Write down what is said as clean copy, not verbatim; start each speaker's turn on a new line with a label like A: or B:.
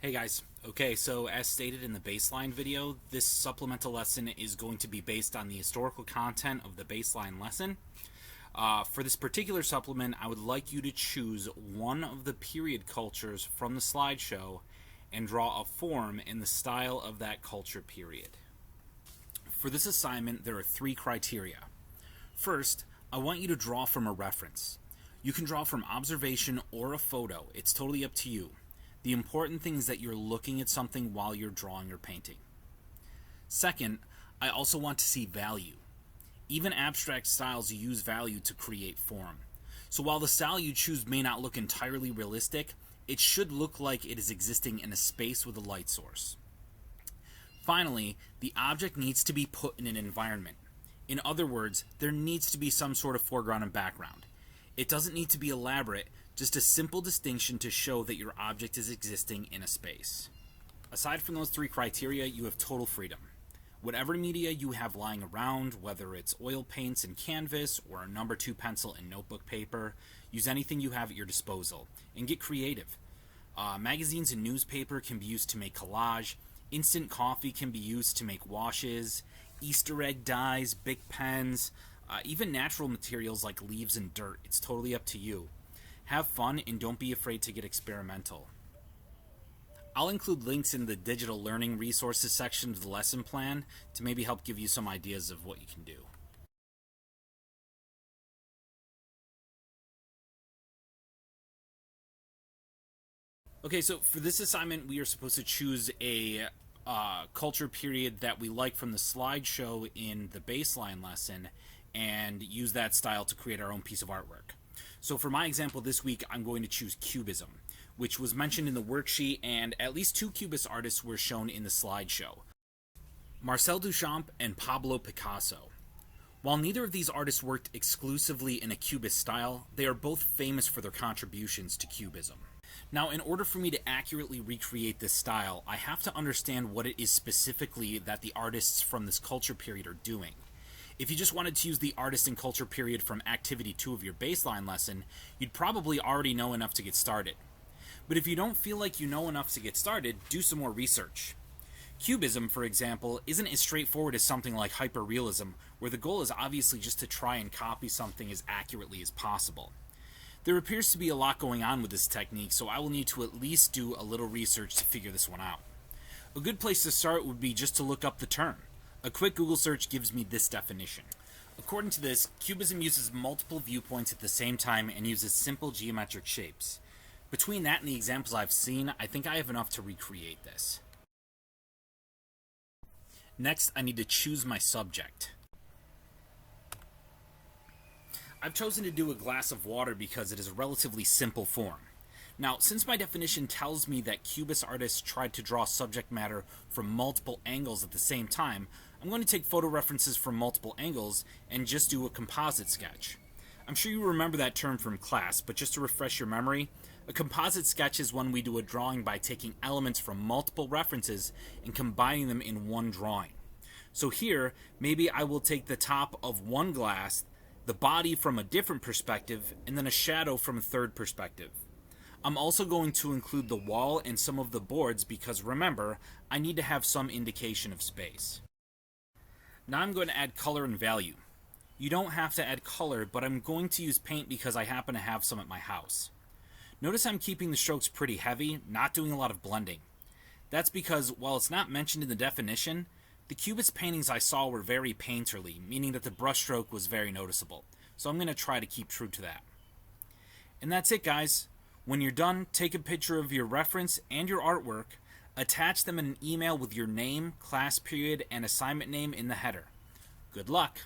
A: Hey guys, okay, so as stated in the baseline video, this supplemental lesson is going to be based on the historical content of the baseline lesson. For this particular supplement, I would like you to choose one of the period cultures from the slideshow and draw a form in the style of that culture period. For this assignment, there are three criteria. First, I want you to draw from a reference. You can draw from observation or a photo, it's totally up to you. The important thing is that you're looking at something while you're drawing or painting. Second, I also want to see value. Even abstract styles use value to create form. So while the style you choose may not look entirely realistic, it should look like it is existing in a space with a light source. Finally, the object needs to be put in an environment. In other words, there needs to be some sort of foreground and background. It doesn't need to be elaborate, just a simple distinction to show that your object is existing in a space. Aside from those three criteria, you have total freedom. Whatever media you have lying around, whether it's oil paints and canvas or a number 2 pencil and notebook paper, use anything you have at your disposal and get creative. Magazines and newspaper can be used to make collage, instant coffee can be used to make washes, Easter egg dyes, Bic pens, even natural materials like leaves and dirt. It's totally up to you. Have fun and don't be afraid to get experimental. I'll include links in the digital learning resources section of the lesson plan to maybe help give you some ideas of what you can do. Okay, so for this assignment, we are supposed to choose a culture period that we like from the slideshow in the baseline lesson and use that style to create our own piece of artwork. So for my example this week, I'm going to choose Cubism, which was mentioned in the worksheet, and at least 2 Cubist artists were shown in the slideshow, Marcel Duchamp and Pablo Picasso. While neither of these artists worked exclusively in a Cubist style, they are both famous for their contributions to Cubism. Now, in order for me to accurately recreate this style, I have to understand what it is specifically that the artists from this culture period are doing. If you just wanted to use the artist and culture period from activity 2 of your baseline lesson, you'd probably already know enough to get started. But if you don't feel like you know enough to get started, do some more research. Cubism, for example, isn't as straightforward as something like hyperrealism, where the goal is obviously just to try and copy something as accurately as possible. There appears to be a lot going on with this technique, so I will need to at least do a little research to figure this one out. A good place to start would be just to look up the term. A quick Google search gives me this definition. According to this, Cubism uses multiple viewpoints at the same time and uses simple geometric shapes. Between that and the examples I've seen, I think I have enough to recreate this. Next, I need to choose my subject. I've chosen to do a glass of water because it is a relatively simple form. Now, since my definition tells me that Cubist artists tried to draw subject matter from multiple angles at the same time, I'm going to take photo references from multiple angles and just do a composite sketch. I'm sure you remember that term from class, but just to refresh your memory, a composite sketch is when we do a drawing by taking elements from multiple references and combining them in one drawing. So here, maybe I will take the top of one glass, the body from a different perspective, and then a shadow from a third perspective. I'm also going to include the wall and some of the boards because remember, I need to have some indication of space. Now I'm going to add color and value. You don't have to add color, but I'm going to use paint because I happen to have some at my house. Notice I'm keeping the strokes pretty heavy, not doing a lot of blending. That's because, while it's not mentioned in the definition, the Cubist paintings I saw were very painterly, meaning that the brushstroke was very noticeable. So I'm going to try to keep true to that. And that's it, guys. When you're done, take a picture of your reference and your artwork, attach them in an email with your name, class period, and assignment name in the header. Good luck!